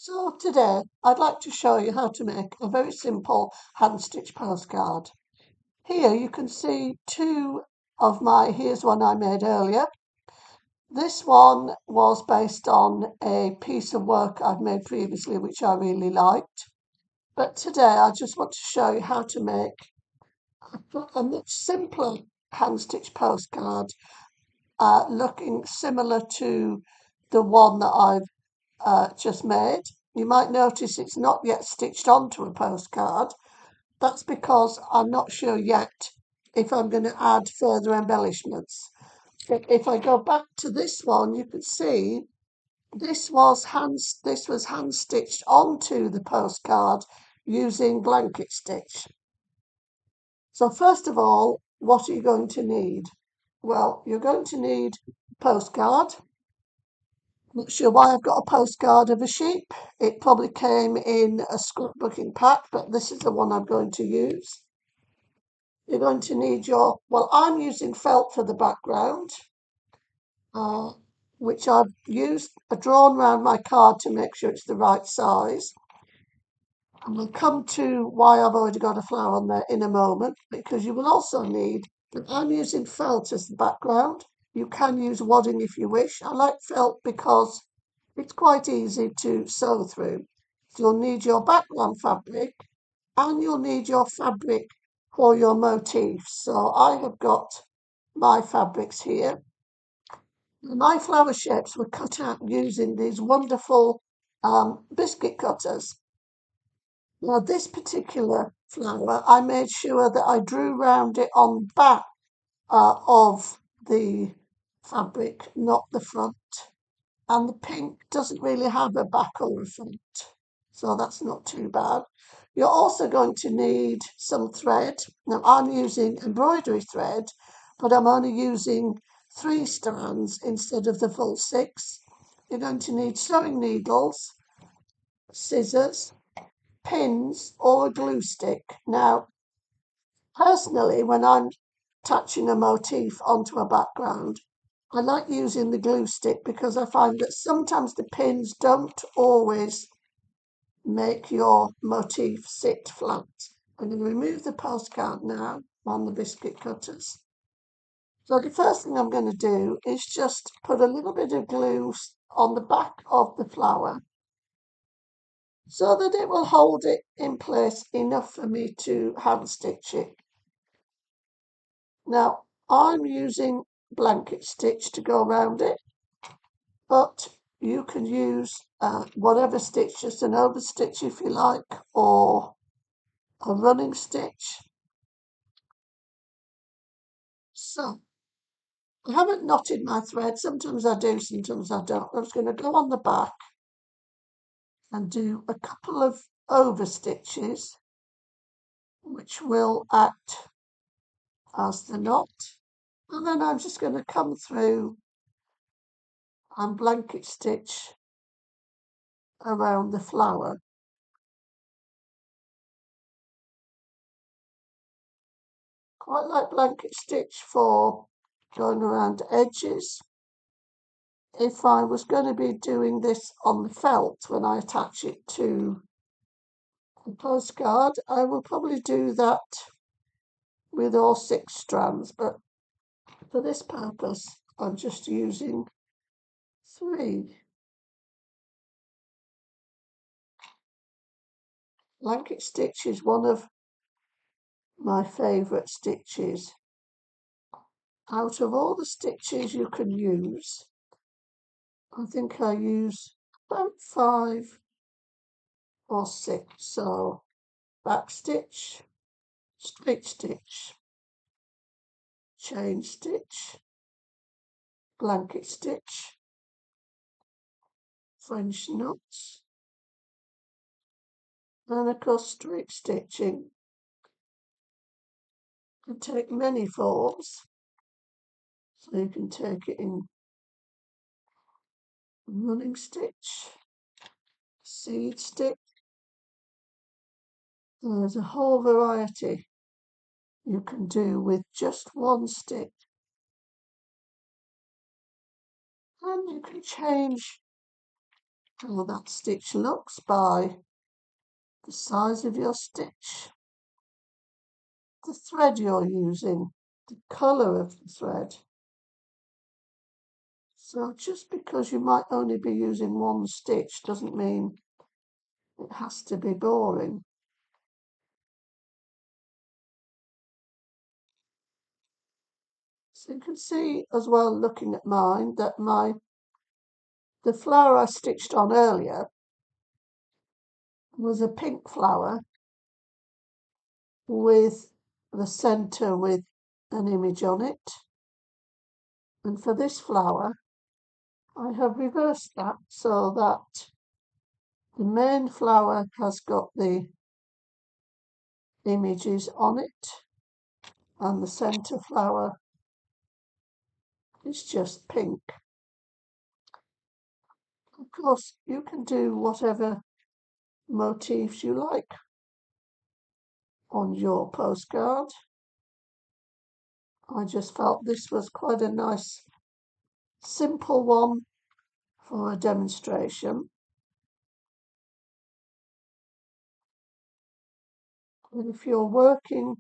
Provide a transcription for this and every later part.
So today I'd like to show you how to make a very simple hand stitch postcard. Here you can see here's one I made earlier. This one was based on a piece of work I'd made previously which I really liked. But today I just want to show you how to make a much simpler hand stitch postcard looking similar to the one that I've just made. You might notice it's not yet stitched onto a postcard. That's because I'm not sure yet if I'm going to add further embellishments. But if I go back to this one, you can see this was hand stitched onto the postcard using blanket stitch. So first of all, what are you going to need? Well, you're going to need a postcard. Not sure why I've got a postcard of a sheep. It probably came in a scrapbooking pack, but this is the one I'm going to use. You're going to need I'm using felt for the background, which I've drawn around my card to make sure it's the right size. And we'll come to why I've already got a flower on there in a moment, because you will also need, I'm using felt as the background. You can use wadding if you wish. I like felt because it's quite easy to sew through. So you'll need your background fabric and you'll need your fabric for your motifs. So I have got my fabrics here. My flower shapes were cut out using these wonderful biscuit cutters. Now this particular flower, I made sure that I drew round it on the back of the fabric, not the front. And the pink doesn't really have a back or a front, so that's not too bad. You're also going to need some thread. Now I'm using embroidery thread, but I'm only using 3 strands instead of the full 6. You're going to need sewing needles, scissors, pins, or a glue stick. Now, personally, when I'm attaching a motif onto a background, I like using the glue stick because I find that sometimes the pins don't always make your motif sit flat. I'm going to remove the postcard now on the biscuit cutters. So the first thing I'm going to do is just put a little bit of glue on the back of the flower so that it will hold it in place enough for me to hand stitch it. Now, I'm using blanket stitch to go around it, but you can use whatever stitch, just an overstitch if you like, or a running stitch. So, I haven't knotted my thread. Sometimes I do, sometimes I don't. I'm just going to go on the back and do a couple of overstitches, which will act as the knot. And then I'm just going to come through and blanket stitch around the flower. Quite like blanket stitch for going around edges. If I was going to be doing this on the felt when I attach it to the postcard, I will probably do that with all 6 strands, but for this purpose, I'm just using 3. Blanket stitch is one of my favourite stitches. Out of all the stitches you can use, I think I use about 5 or 6. So back stitch, straight stitch, chain stitch, blanket stitch, French knots, and of course straight stitching can take many forms. So you can take it in running stitch, seed stitch. There's a whole variety you can do with just one stitch. And you can change how that stitch looks by the size of your stitch, the thread you're using, the colour of the thread. So just because you might only be using one stitch doesn't mean it has to be boring. So you can see as well, looking at mine, that the flower I stitched on earlier was a pink flower with the centre with an image on it. And for this flower, I have reversed that so that the main flower has got the images on it, and the centre flower is just pink. Of course, you can do whatever motifs you like on your postcard. I just felt this was quite a nice, simple one for a demonstration. And if you're working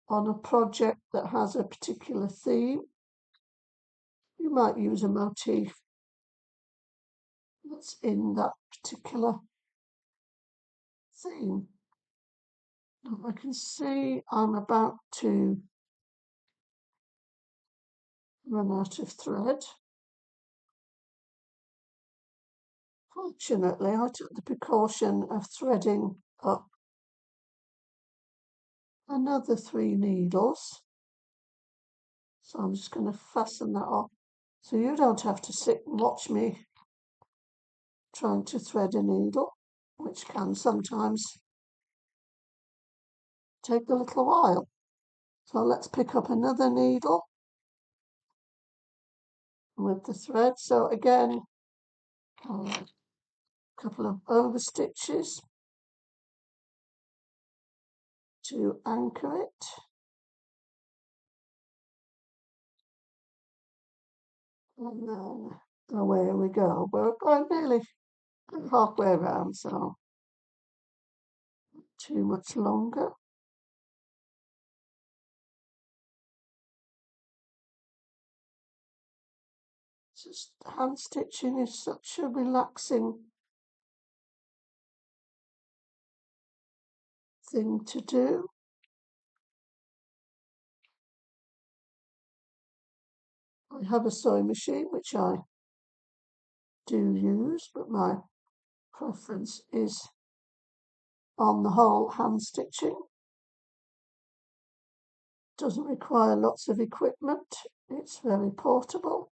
on a project that has a particular theme, you might use a motif that's in that particular theme. Now I can see I'm about to run out of thread. Fortunately, I took the precaution of threading up another 3 needles. So I'm just going to fasten that off. So you don't have to sit and watch me trying to thread a needle, which can sometimes take a little while. So let's pick up another needle with the thread. So again, a couple of over stitches to anchor it. And then away we go. We're about nearly halfway around, so not too much longer. Just hand stitching is such a relaxing thing to do. I have a sewing machine which I do use, but my preference is on the whole hand stitching. Doesn't require lots of equipment. It's very portable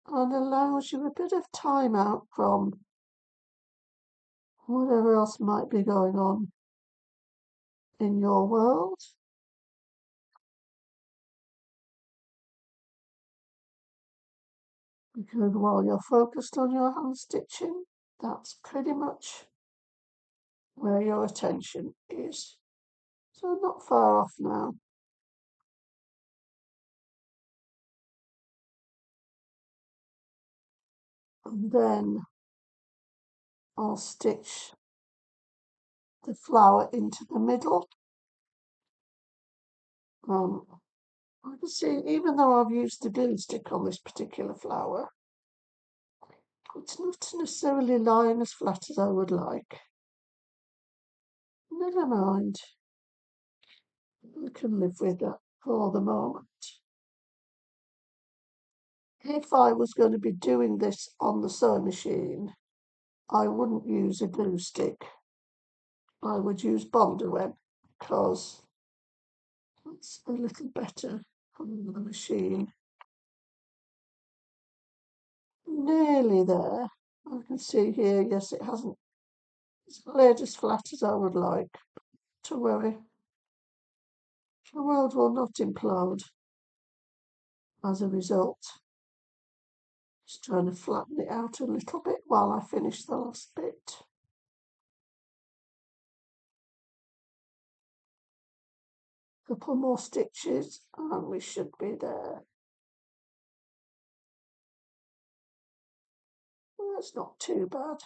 and allows you a bit of time out from whatever else might be going on in your world. Because while you're focused on your hand stitching, that's pretty much where your attention is. So not far off now. And then I'll stitch the flower into the middle. I can see, even though I've used the glue stick on this particular flower, it's not necessarily lying as flat as I would like. Never mind. I can live with that for the moment. If I was going to be doing this on the sewing machine, I wouldn't use a glue stick. I would use Bonder web because it's a little better on the machine. Nearly there. I can see here, yes, it hasn't. It's laid as flat as I would like. To worry. The world will not implode as a result. Just trying to flatten it out a little bit while I finish the last bit. Couple more stitches and we should be there. That's not too bad.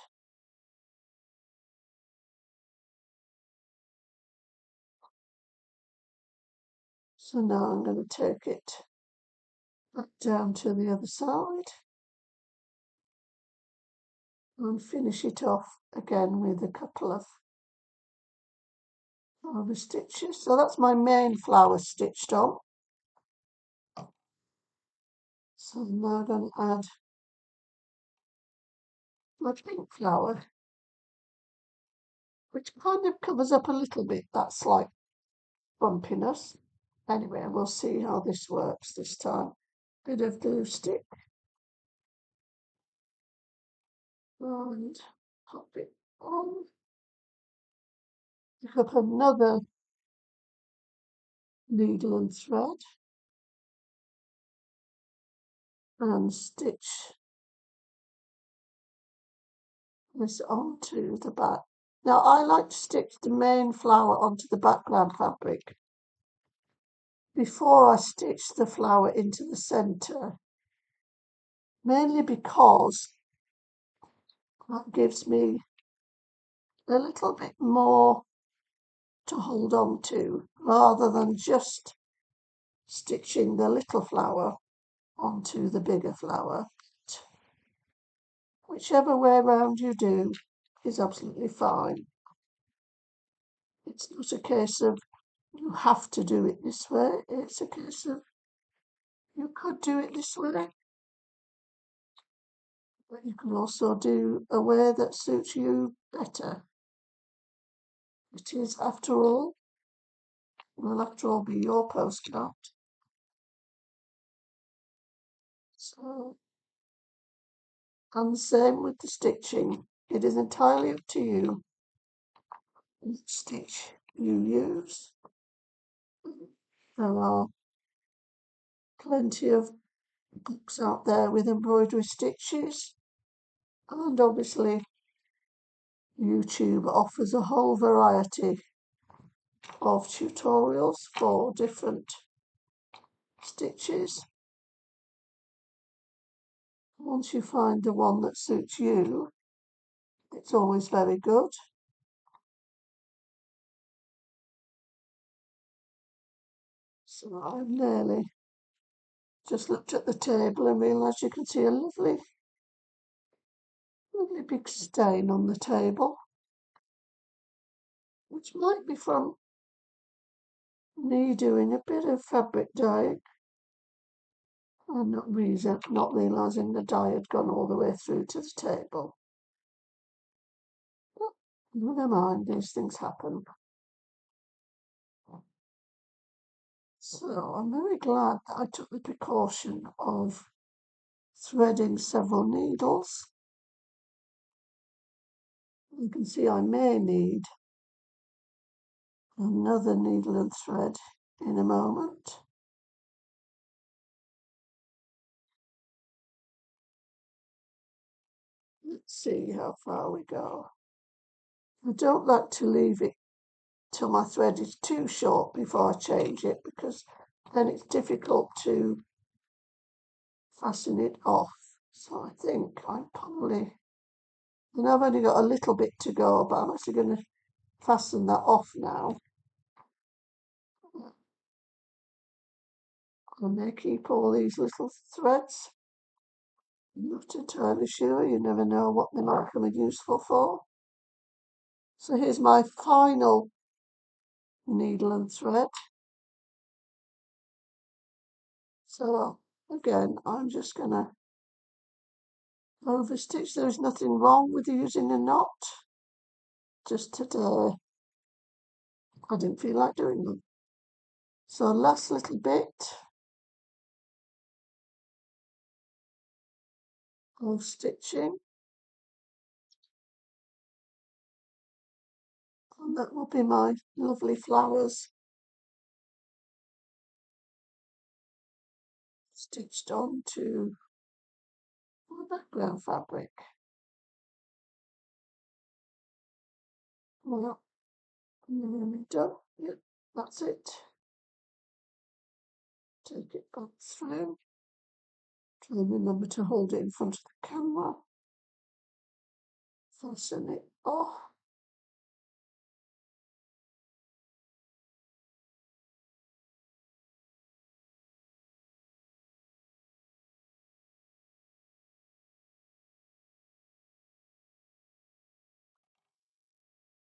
So now I'm going to take it back down to the other side and finish it off again with a couple of flower stitches. So that's my main flower stitched on. So I'm now going to add my pink flower, which kind of covers up a little bit that slight bumpiness. Anyway, we'll see how this works this time. Bit of glue stick and pop it on. Pick up another needle and thread and stitch this onto the back. Now I like to stitch the main flower onto the background fabric before I stitch the flower into the centre, mainly because that gives me a little bit more to hold on to rather than just stitching the little flower onto the bigger flower. Whichever way round you do is absolutely fine. It's not a case of you have to do it this way. It's a case of you could do it this way, but you can also do a way that suits you better. It is, after all, will after all be your postcard. So, and the same with the stitching. It is entirely up to you which stitch you use. There are plenty of books out there with embroidery stitches, and obviously YouTube offers a whole variety of tutorials for different stitches. Once you find the one that suits you, it's always very good. So I've nearly just looked at the table and realised you can see a lovely big stain on the table, which might be from me doing a bit of fabric dyeing and not realising the dye had gone all the way through to the table. But never mind, these things happen. So I'm very glad that I took the precaution of threading several needles. You can see I may need another needle and thread in a moment. Let's see how far we go. I don't like to leave it till my thread is too short before I change it, because then it's difficult to fasten it off. So I think I'm probably, and I've only got a little bit to go, but I'm actually going to fasten that off now. I may keep all these little threads. I'm not entirely sure, you never know what they might come in useful for. So here's my final needle and thread. So again, I'm just going to overstitch. There's nothing wrong with using a knot. Just today, I didn't feel like doing them. So last little bit of stitching. And that will be my lovely flowers stitched onto my background fabric. Well, nearly done. Yep, that's it. Take it back through. Try and remember to hold it in front of the camera. fasten it off.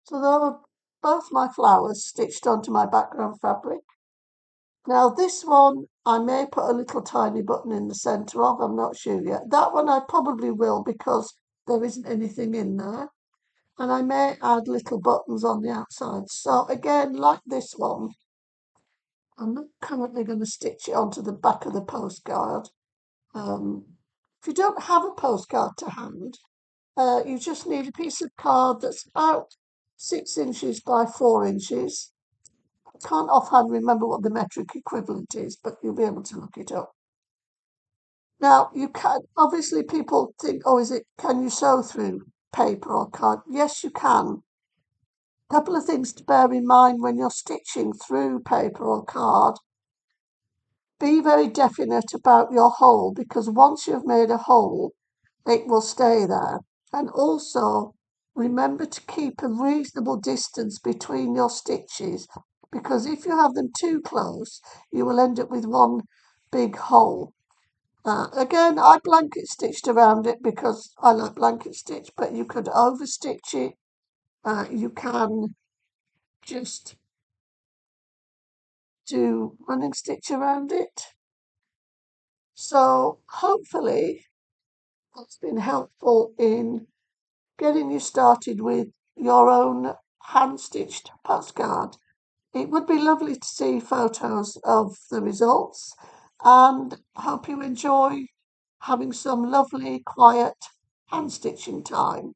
So there are both my flowers stitched onto my background fabric. Now this one I may put a little tiny button in the centre of, I'm not sure yet. That one I probably will because there isn't anything in there. And I may add little buttons on the outside. So again, like this one, I'm not currently going to stitch it onto the back of the postcard. If you don't have a postcard to hand, you just need a piece of card that's about 6 inches by 4 inches. I can't offhand remember what the metric equivalent is, but you'll be able to look it up. Now, you can, obviously, people think, oh, can you sew through paper or card? Yes, you can. A couple of things to bear in mind when you're stitching through paper or card. Be very definite about your hole because once you've made a hole, it will stay there. And also, remember to keep a reasonable distance between your stitches because if you have them too close, you will end up with one big hole. Again, I blanket stitched around it because I like blanket stitch, but you could overstitch it. You can just do running stitch around it. So hopefully that's been helpful in getting you started with your own hand-stitched postcard. It would be lovely to see photos of the results and hope you enjoy having some lovely quiet hand stitching time.